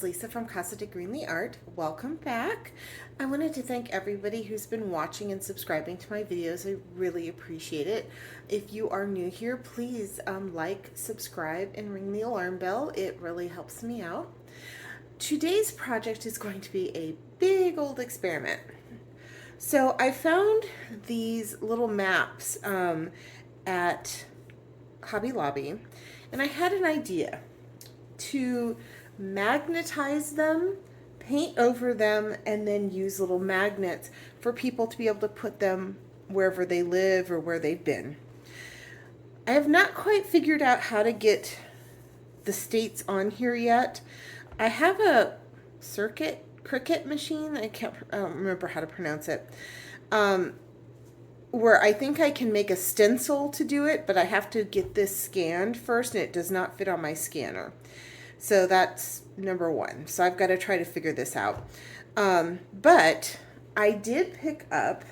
Lisa from Casa de Greenlee Art. Welcome back. I wanted to thank everybody who's been watching and subscribing to my videos. I really appreciate it. If you are new here, please like, subscribe, and ring the alarm bell. It really helps me out. Today's project is going to be a big old experiment. So I found these little maps at Hobby Lobby, and I had an idea to magnetize them, paint over them, and then use little magnets for people to be able to put them wherever they live or where they've been. I have not quite figured out how to get the states on here yet. I have a Cricut machine, I don't remember how to pronounce it, where I think I can make a stencil to do it, but I have to get this scanned first, and it does not fit on my scanner. So that's number one. So I've got to try to figure this out. But I did pick up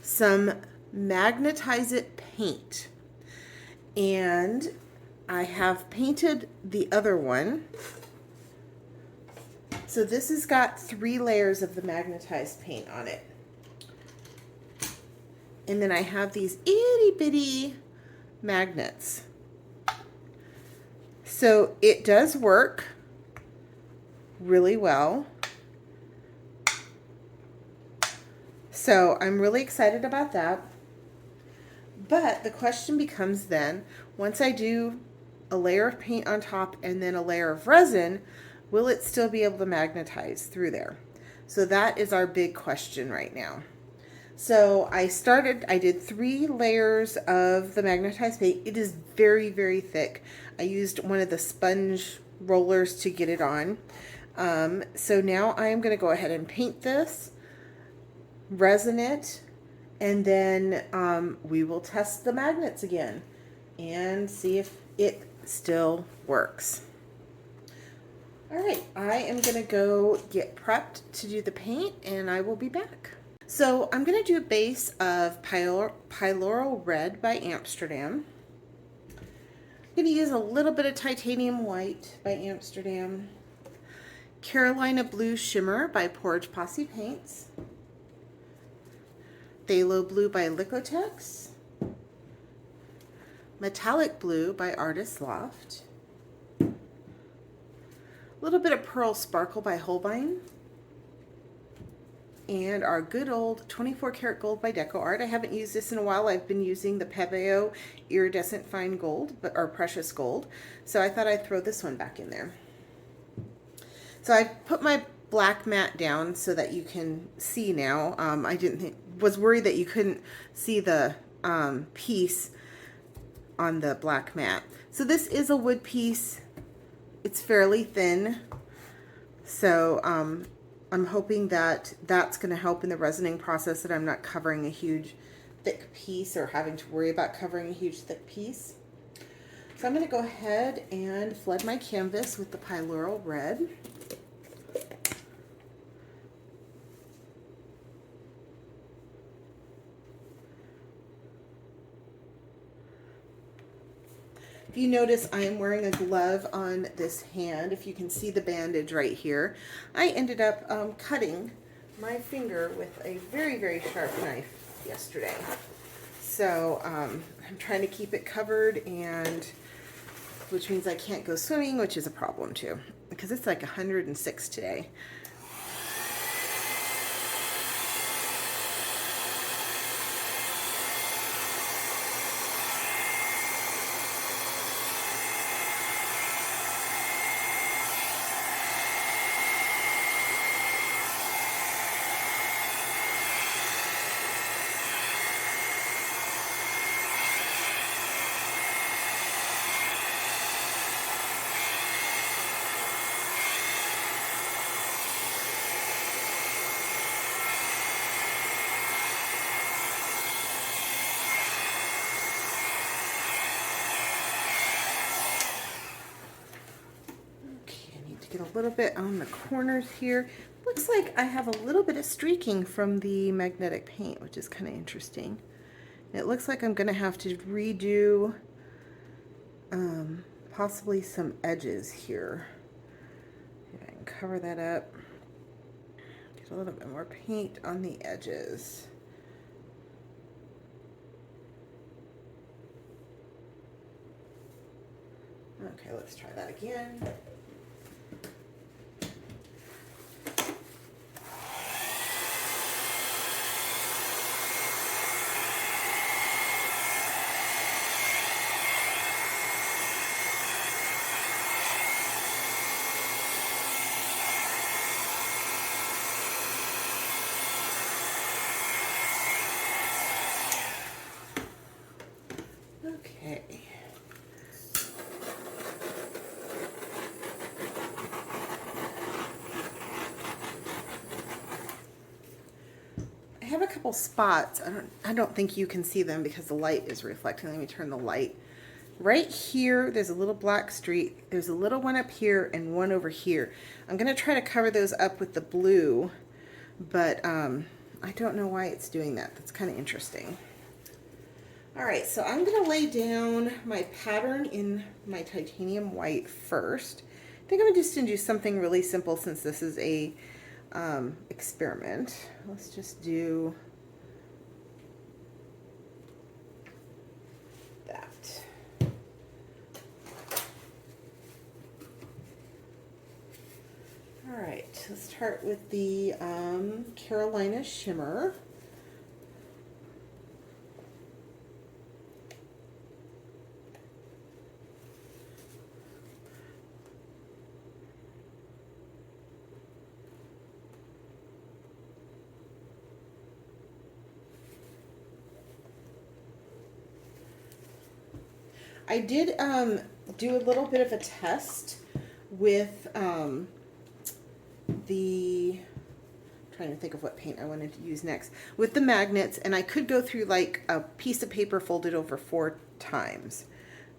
some magnetize.it paint, and I have painted the other one. So this has got 3 layers of the magnetized paint on it. And then I have these itty bitty magnets. So it does work really well. So I'm really excited about that. But the question becomes then, once I do a layer of paint on top and then a layer of resin, will it still be able to magnetize through there? So that is our big question right now. So I did 3 layers of the magnetized paint. It is very, very thick. I used one of the sponge rollers to get it on. So now I am going to go ahead and paint this, resin it, and then we will test the magnets again and see if it still works. All right, I am going to go get prepped to do the paint, and I will be back. So I'm going to do a base of Pyloral Red by Amsterdam. I'm going to use a little bit of Titanium White by Amsterdam. Carolina Blue Shimmer by Porridge Posse Paints. Phthalo Blue by Liquitex. Metallic Blue by Artist Loft. A little bit of Pearl Sparkle by Holbein. And our good old 24 karat gold by Deco Art. I haven't used this in a while. I've been using the Pebeo iridescent fine gold, or precious gold. So I thought I'd throw this one back in there. So I put my black mat down so that you can see now. I was worried that you couldn't see the piece on the black mat. So this is a wood piece. It's fairly thin. So I'm hoping that that's going to help in the resining process, that I'm not covering a huge thick piece or having to worry about covering a huge thick piece. So I'm going to go ahead and flood my canvas with the Pyloral Red. If you notice, I am wearing a glove on this hand. If you can see the bandage right here, I ended up cutting my finger with a very, very sharp knife yesterday. So I'm trying to keep it covered, and which means I can't go swimming, which is a problem too, because it's like 106 today. Get a little bit on the corners here. Looks like I have a little bit of streaking from the magnetic paint, which is kind of interesting. And it looks like I'm going to have to redo possibly some edges here. cover that up. Get a little bit more paint on the edges. Okay, let's try that again. Okay. I have a couple spots. I don't think you can see them because the light is reflecting. Let me turn the light. Right here, there's a little black streak. There's a little one up here and one over here. I'm going to try to cover those up with the blue, but I don't know why it's doing that. That's kind of interesting. All right, so I'm going to lay down my pattern in my titanium white first. I think I'm just going to do something really simple since this is a experiment. Let's just do that. All right, let's start with the Carolina Shimmer. I did do a little bit of a test with I'm trying to think of what paint I wanted to use next, with the magnets, and I could go through like a piece of paper folded over 4 times.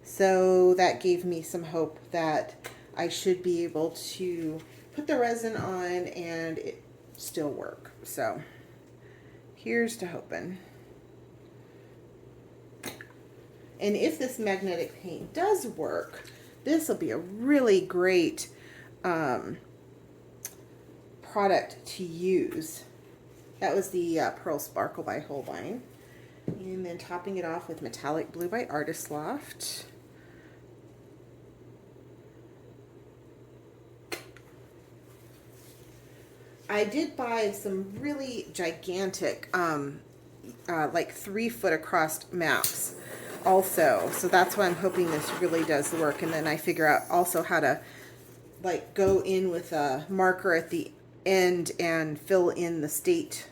So that gave me some hope that I should be able to put the resin on and it still work. So here's to hoping. And if this magnetic paint does work, this will be a really great product to use. That was the Pearl Sparkle by Holbein. And then topping it off with Metallic Blue by Artist Loft. I did buy some really gigantic, like 3-foot across maps also, so that's why I'm hoping this really does work. And then I figure out also how to like go in with a marker at the end and fill in the state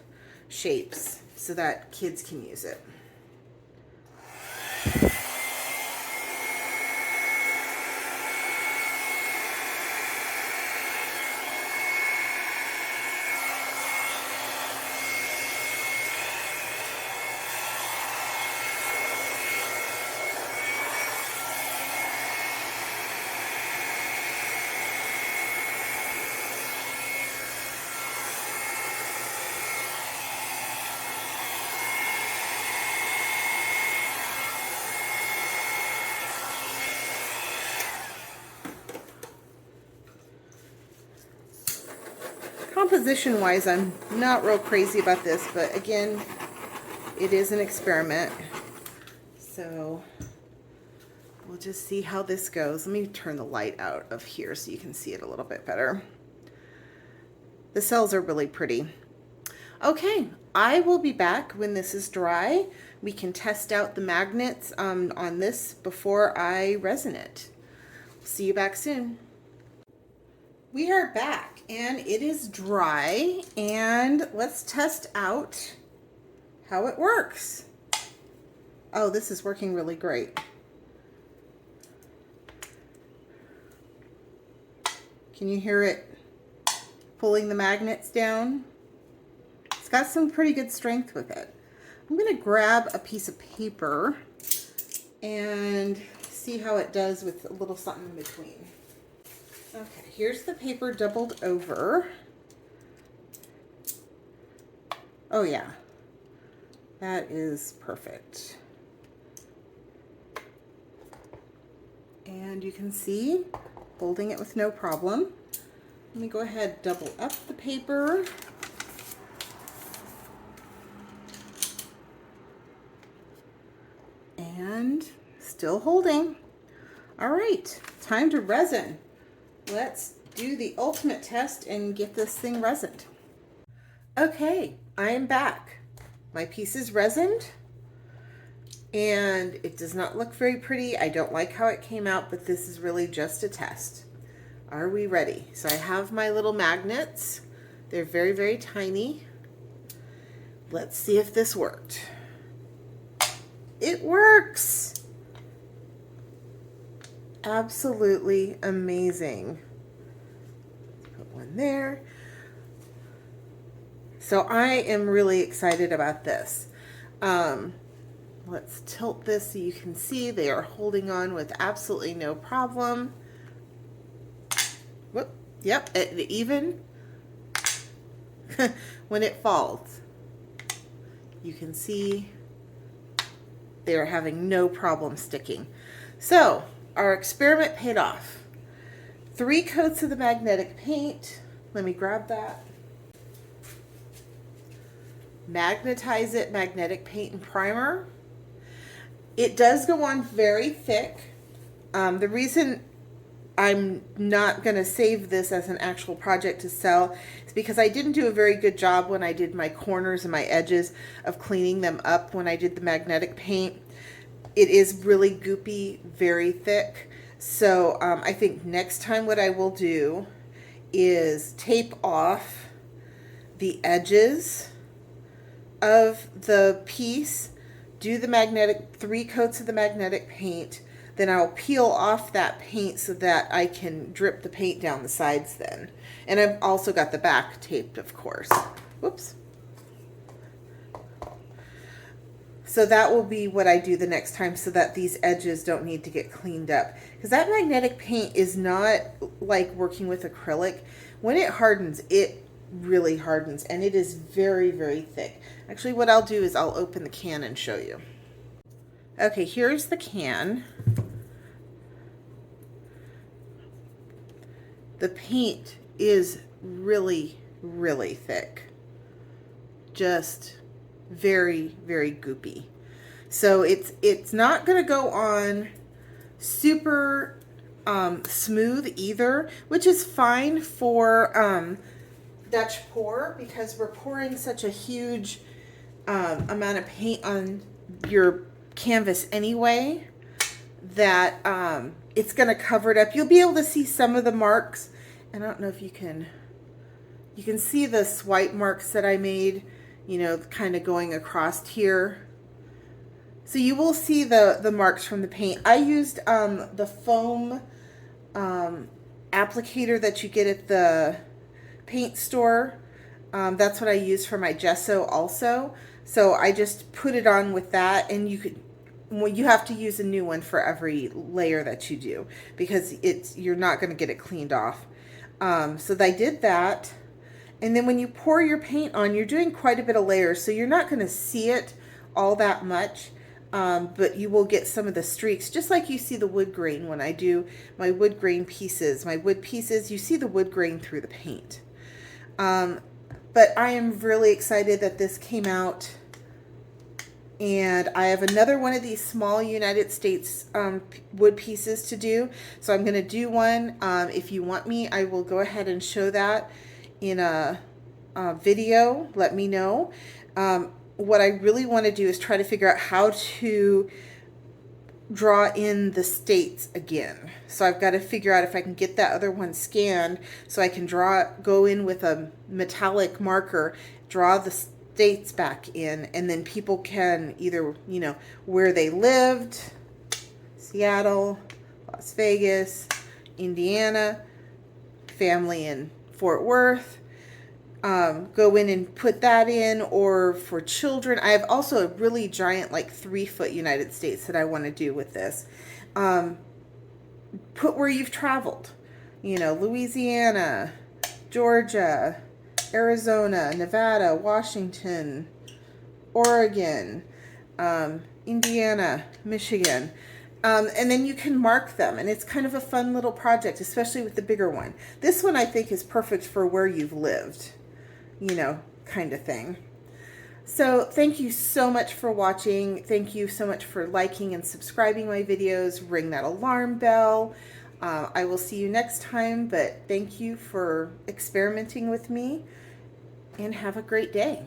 shapes so that kids can use it. Composition wise, I'm not real crazy about this, but again, it is an experiment. So we'll just see how this goes. Let me turn the light out of here so you can see it a little bit better. The cells are really pretty. Okay, I will be back when this is dry. We can test out the magnets on this before I resin it. See you back soon. We are back and it is dry, and let's test out how it works. Oh, this is working really great. Can you hear it pulling the magnets down? It's got some pretty good strength with it. I'm going to grab a piece of paper and see how it does with a little something in between. Okay, here's the paper doubled over. Oh yeah, that is perfect. And you can see, holding it with no problem. Let me go ahead, double up the paper. And still holding. All right, time to resin. Let's do the ultimate test and get this thing resined. Okay, I am back. My piece is resined and it does not look very pretty. I don't like how it came out, but this is really just a test. Are we ready? So I have my little magnets. They're very, very tiny. Let's see if this worked. It works! Absolutely amazing. Put one there. So I am really excited about this. Let's tilt this so you can see they are holding on with absolutely no problem. Whoop, yep, even when it falls, you can see they are having no problem sticking. So our experiment paid off. 3 coats of the magnetic paint. Let me grab that. Magnetize It magnetic paint and primer. It does go on very thick. The reason I'm not going to save this as an actual project to sell is because I didn't do a very good job when I did my corners and my edges of cleaning them up when I did the magnetic paint. It is really goopy, very thick. So I think next time what I will do is tape off the edges of the piece, do the magnetic 3 coats of the magnetic paint, then I'll peel off that paint so that I can drip the paint down the sides then. And I've also got the back taped, of course. Whoops. So that will be what I do the next time so that these edges don't need to get cleaned up. Because that magnetic paint is not like working with acrylic. When it hardens, it really hardens and it is very, very thick. Actually, what I'll do is I'll open the can and show you. Okay, here's the can. The paint is really, really thick. Just very, very goopy. So it's not going to go on super smooth either, which is fine for Dutch pour because we're pouring such a huge amount of paint on your canvas anyway that it's going to cover it up. You'll be able to see some of the marks, and I don't know if you can see the swipe marks that I made, you know, kind of going across here. So you will see the marks from the paint. I used the foam applicator that you get at the paint store. That's what I use for my gesso also. So I just put it on with that, and you have to use a new one for every layer that you do because you're not going to get it cleaned off. So I did that. And then when you pour your paint on, you're doing quite a bit of layers, so you're not going to see it all that much, but you will get some of the streaks, just like you see the wood grain when I do my wood grain pieces. My wood pieces, you see the wood grain through the paint. But I am really excited that this came out. And I have another one of these small United States wood pieces to do. So I'm going to do one. If you want me, I will go ahead and show that in a video. Let me know. What I really want to do is try to figure out how to draw in the states again. So I've got to figure out if I can get that other one scanned so I can go in with a metallic marker, draw the states back in, and then people can either, you know, where they lived, Seattle, Las Vegas, Indiana, family in Fort Worth, go in and put that in, or for children. I have also a really giant, like 3-foot United States that I want to do with this. Put where you've traveled, you know, Louisiana, Georgia, Arizona, Nevada, Washington, Oregon, Indiana, Michigan. And then you can mark them, and it's kind of a fun little project, especially with the bigger one. This one I think is perfect for where you've lived, kind of thing. So thank you so much for watching. Thank you so much for liking and subscribing my videos. Ring that alarm bell. I will see you next time, but thank you for experimenting with me, and have a great day.